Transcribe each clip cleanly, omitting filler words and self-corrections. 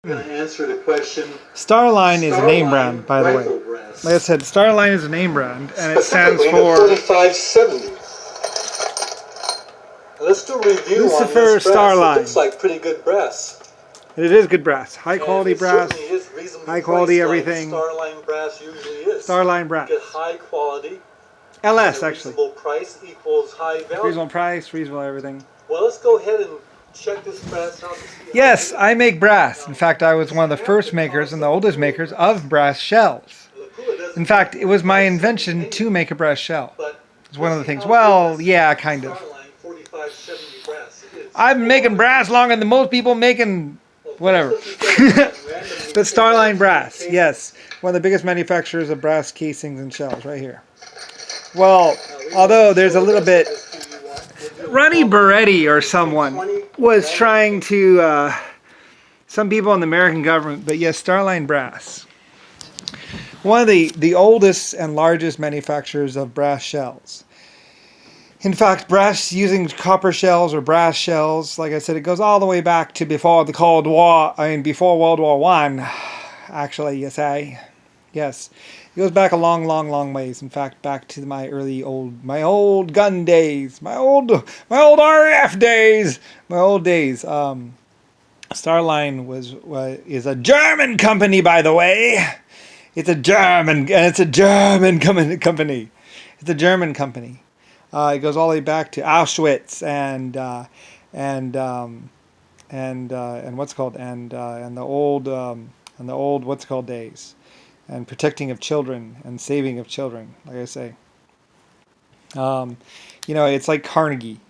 I'm going to answer the question. Starline is a name brand, by the way. Like I said, Starline is a name brand, and it stands for 4570. Let's do a review Lusifer on this brass. Starline. It looks like pretty good brass. It is good brass, high quality brass, high quality everything. Starline brass usually is. Starline brass. You get high quality. LS actually. Reasonable price equals high value. Reasonable price, reasonable everything. Well, let's go ahead and check this brass out. Yes, I make brass. In fact, I was one of the first makers and the oldest makers of brass shells. In fact, it was my invention to make a brass shell. It's one of the things. Well, yeah, kind of. I've been making brass longer than most people making whatever. But Starline Brass, yes. One of the biggest manufacturers of brass casings and shells right here. Well, although there's a little bit... Ronnie Beretti or someone was trying to... some people in the American government, but yes, Starline Brass. One of the oldest and largest manufacturers of brass shells. In fact, brass using copper shells or brass shells, like I said, it goes all the way back to before the Cold War, before World War I, actually, yes. It goes back a long, long, long ways. In fact, back to my old gun days, my old RF days, my old days. Starline is a German company, by the way. It's a German company. It's a German company. It goes all the way back to Auschwitz and what's called and the old what's called days, and protecting of children and saving of children. Like I say, it's like Carnegie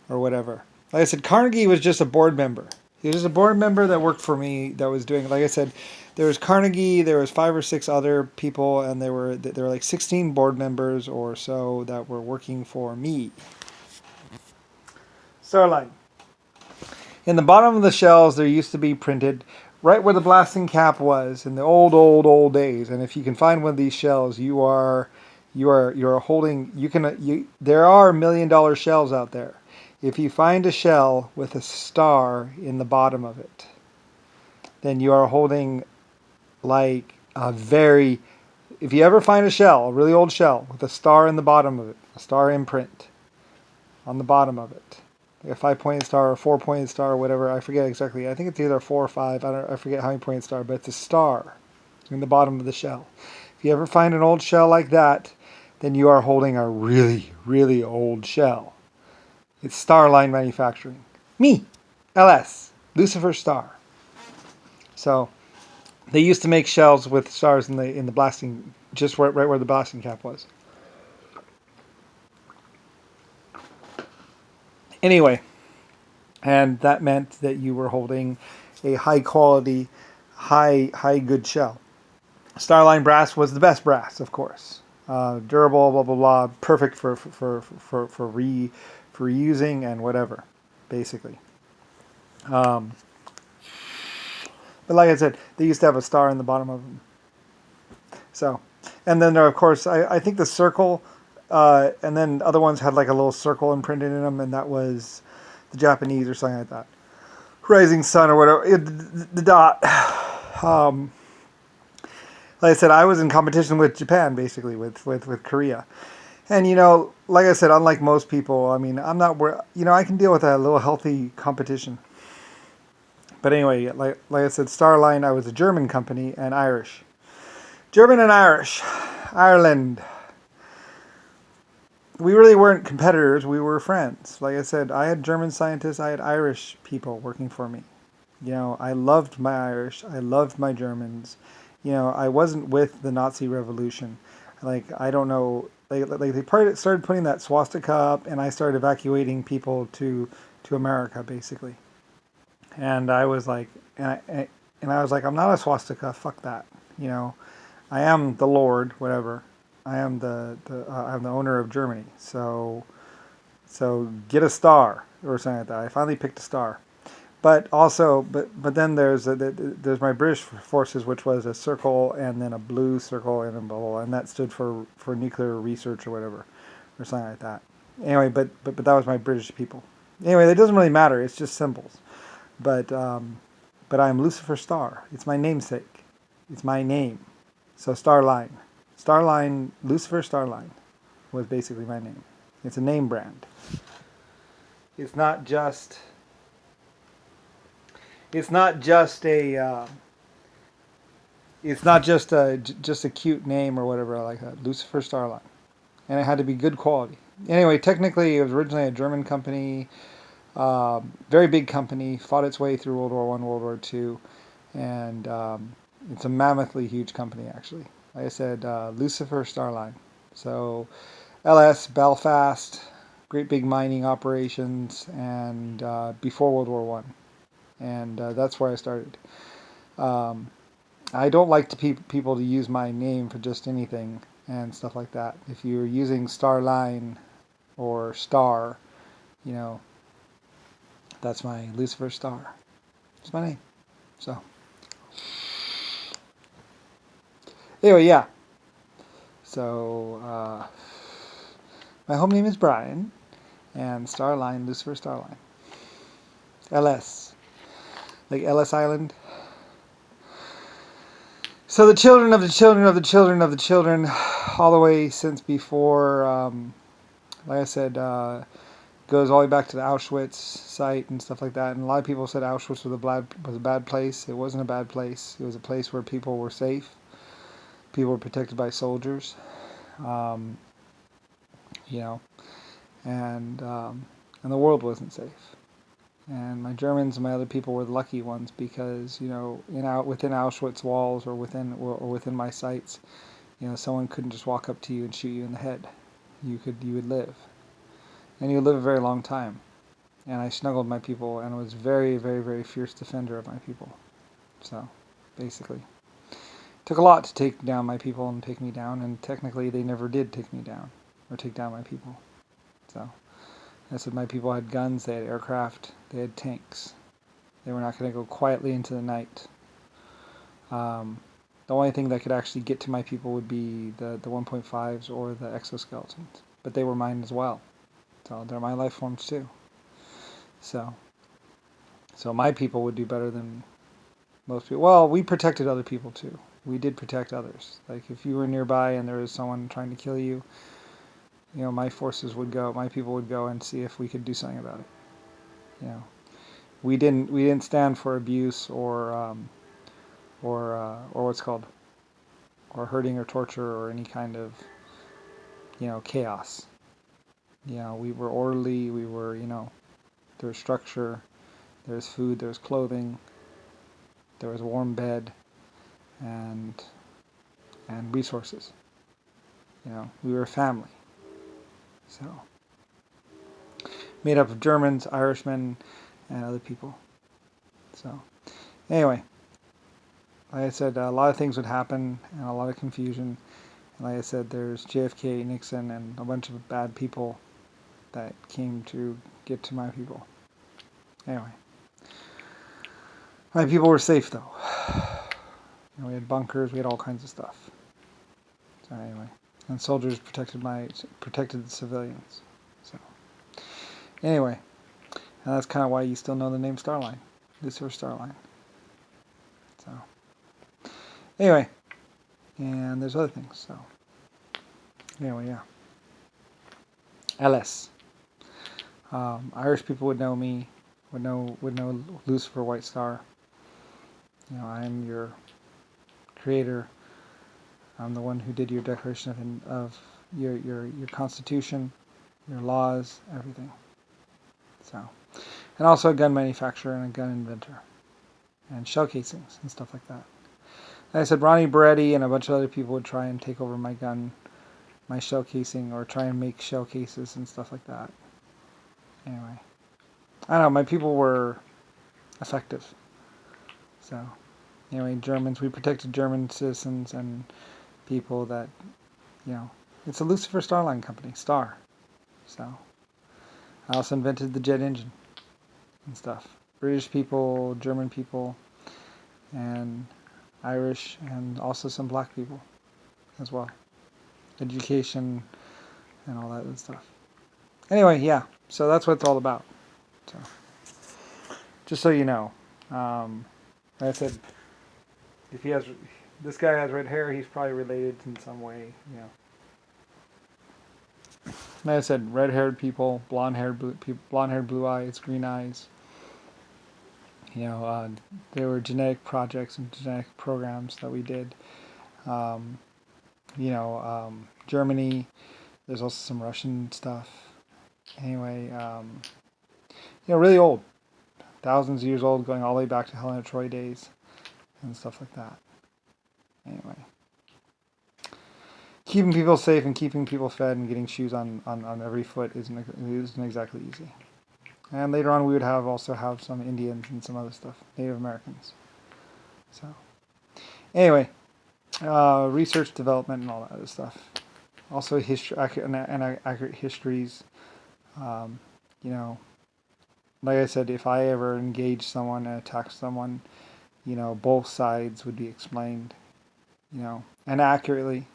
or whatever. Like I said, Carnegie was just a board member. He was just a board member that worked for me that was doing. Like I said, there was Carnegie, there was 5 or 6 other people, and there were like 16 board members or so that were working for me. Starline. In the bottom of the shells, there used to be printed right where the blasting cap was in the old days. And if you can find one of these shells, you are holding. There are $1 million shells out there. If you find a shell with a star in the bottom of it, then you are holding like if you ever find a shell, a really old shell with a star in the bottom of it, a star imprint on the bottom of it, like a 5-pointed star or 4-pointed star or whatever, I forget exactly. I think it's either 4 or 5. I forget how many pointed star, but it's a star in the bottom of the shell. If you ever find an old shell like that, then you are holding a really, really old shell. It's Starline Manufacturing. Me, LS, Lusifer Star. So they used to make shells with stars in the blasting, just right where the blasting cap was. Anyway, and that meant that you were holding a high quality, high good shell. Starline brass was the best brass, of course. Durable, blah blah blah, perfect for reusing and whatever, basically. But like I said, they used to have a star in the bottom of them. So, and then there, of course, I think the circle, and then other ones had like a little circle imprinted in them, and that was the Japanese or something like that. Rising Sun or whatever, the dot. Like I said, I was in competition with Japan, basically, with Korea. And, like I said, unlike most people, I'm not, I can deal with a little healthy competition. But anyway, like I said, Starline, I was a German company and Irish. German and Irish. Ireland. We really weren't competitors. We were friends. Like I said, I had German scientists. I had Irish people working for me. I loved my Irish. I loved my Germans. I wasn't with the Nazi Revolution. I don't know. They started putting that swastika up, and I started evacuating people to America, basically. And I was like, I'm not a swastika. Fuck that. I am the Lord, whatever. I am I'm the owner of Germany. So get a star or something like that. I finally picked a star. But also, but then there's my British forces, which was a circle and then a blue circle and a blah, blah, blah, and that stood for nuclear research or whatever, or something like that. Anyway, but that was my British people. Anyway, it doesn't really matter. It's just symbols. But but I'm Lucifer Star. It's my namesake. It's my name. So Starline. Starline, Lucifer Starline was basically my name. It's a name brand. It's not just a just a cute name or whatever like that. Lucifer Starline. And it had to be good quality. Anyway, technically it was originally a German company, very big company, fought its way through World War I, World War II, and it's a mammothly huge company actually. Like I said, Lucifer Starline. So LS, Belfast, great big mining operations, and before World War One, and that's where I started. Um, I don't like people to use my name for just anything and stuff like that. If you're using Starline or Star, you know, that's my Lucifer Star. It's my name. So anyway, yeah. So my home name is Brian, and Starline, Lucifer Starline. LS, like Ellis Island. So the children of the children of the children of the children, all the way since before, like I said, goes all the way back to the Auschwitz site and stuff like that. And a lot of people said Auschwitz was a bad place. It wasn't a bad place. It was a place where people were safe. People were protected by soldiers, you know, and the world wasn't safe. And my Germans and my other people were the lucky ones because, you know, within Auschwitz walls or within my sites, you know, someone couldn't just walk up to you and shoot you in the head. You would live, and you would live a very long time. And I snuggled my people and was very, very, very fierce defender of my people. So, basically, it took a lot to take down my people and take me down. And technically, they never did take me down or take down my people. So. I said my people had guns, they had aircraft, they had tanks. They were not going to go quietly into the night. The only thing that could actually get to my people would be the 1.5s or the exoskeletons. But they were mine as well. So they're my life forms too. So my people would do better than most people. Well, we protected other people too. We did protect others. Like if you were nearby and there was someone trying to kill you, you know, my people would go and see if we could do something about it. You know, we didn't stand for abuse or what's called, or hurting or torture or any kind of, you know, chaos. You know, we were orderly. We were, you know, there was structure, there was food, there was clothing, there was a warm bed, and resources. You know, we were a family. So, made up of Germans, Irishmen, and other people. So, anyway, like I said, a lot of things would happen and a lot of confusion. And like I said, there's JFK, Nixon, and a bunch of bad people that came to get to my people. Anyway, my people were safe though. You know, we had bunkers, we had all kinds of stuff. So anyway, and soldiers protected the civilians. So anyway, and that's kind of why you still know the name Starline, Lucifer Starline. So anyway, and there's other things. So anyway, yeah. LS. Irish people would know me, would know Lucifer White Star. You know, I'm your creator. I'm the one who did your declaration of your constitution, your laws, everything. So, and also a gun manufacturer and a gun inventor, and shell casings and stuff like that. Like I said, Ronnie Beretti and a bunch of other people would try and take over my shell casing, or try and make shell cases and stuff like that. Anyway, I don't know, my people were effective. So, anyway, Germans, we protected German citizens and people that, you know, it's a Lucifer Starline company, Star. So, I also invented the jet engine and stuff. British people, German people, and Irish, and also some black people as well. Education and all that good stuff. Anyway, yeah, so that's what it's all about. So, just so you know. Like I said, if this guy has red hair, he's probably related in some way. Like I said, red-haired people, blonde-haired, blue eyes, green eyes. There were genetic projects and genetic programs that we did. Um, Germany. There's also some Russian stuff. Anyway, really old, thousands of years old, going all the way back to Helena Troy days and stuff like that. Anyway, keeping people safe and keeping people fed and getting shoes on every foot isn't exactly easy. And later on, we would also have some Indians and some other stuff, Native Americans. So, anyway, research, development, and all that other stuff. Also, history, accurate histories. Um, like I said, if I ever engage someone and attack someone, both sides would be explained, and accurately.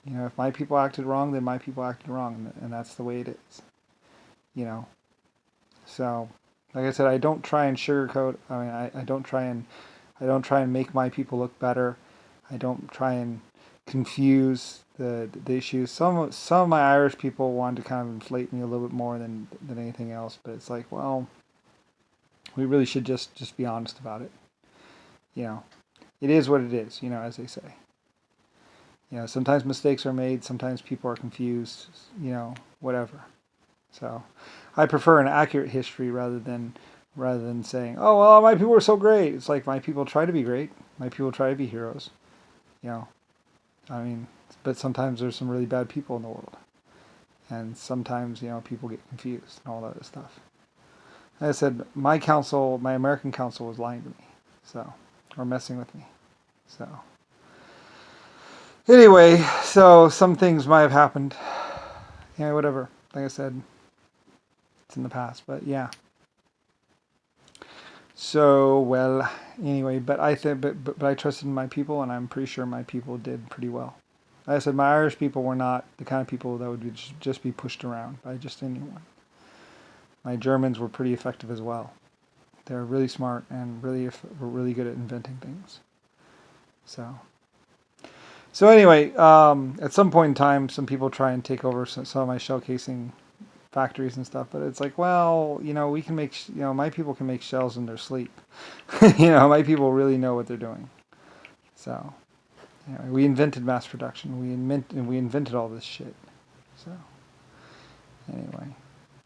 If my people acted wrong, then my people acted wrong, and that's the way it is. So, like I said, I don't try and sugarcoat. I mean, I don't try and make my people look better. I don't try and confuse the issues. Some of my Irish people wanted to kind of inflate me a little bit more than anything else, but it's like, well, we really should just be honest about it. It is what it is, as they say. Sometimes mistakes are made, sometimes people are confused, whatever. So I prefer an accurate history rather than saying, oh, well, my people are so great. It's like, my people try to be great. My people try to be heroes. I mean, but sometimes there's some really bad people in the world. And sometimes, people get confused and all that other stuff. Like I said, my American council was lying to me. Or messing with me. So, anyway, so some things might have happened. Whatever. Like I said, it's in the past, but yeah. So, well, anyway, but I trusted in my people, and I'm pretty sure my people did pretty well. Like I said, my Irish people were not the kind of people that would just be pushed around by just anyone. My Germans were pretty effective as well. They're really smart and were really good at inventing things. So anyway, at some point in time, some people try and take over some of my shell casing factories and stuff, but it's like, well, we can make, my people can make shells in their sleep. My people really know what they're doing. So, anyway, we invented mass production. We invented all this shit. So, anyway.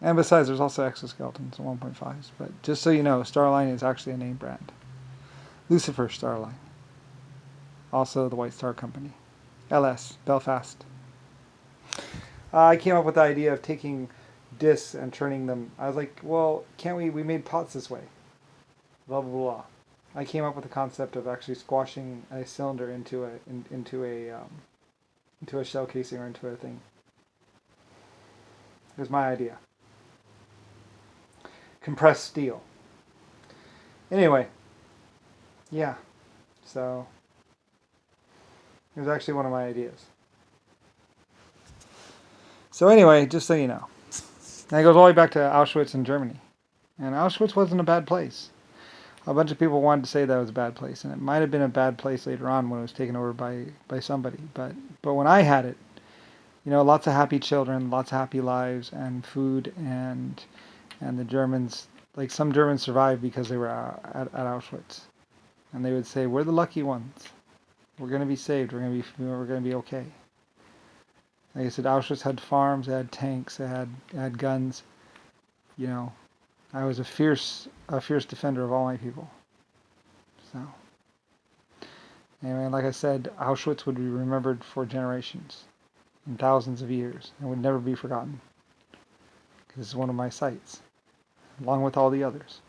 And besides, there's also exoskeletons and 1.5s. But just so you know, Starline is actually a name brand. Lusifer Starline. Also the White Star Company. LS, Belfast. I came up with the idea of taking discs and turning them. I was like, well, can't we made pots this way. Blah, blah, blah. I came up with the concept of actually squashing a cylinder into a shell casing or into a thing. It was my idea. Compressed steel. Anyway, yeah. So, it was actually one of my ideas. So anyway, just so you know. And it goes all the way back to Auschwitz in Germany. And Auschwitz wasn't a bad place. A bunch of people wanted to say that it was a bad place. And it might have been a bad place later on when it was taken over by somebody. But when I had it, lots of happy children, lots of happy lives, and food, and the Germans, like some Germans survived because they were at Auschwitz. And they would say, we're the lucky ones. We're going to be saved. We're going to be okay. Like I said, Auschwitz had farms, it had tanks, it had guns. I was a fierce defender of all my people. So, anyway, like I said, Auschwitz would be remembered for generations and thousands of years and would never be forgotten. Because it's one of my sites, along with all the others.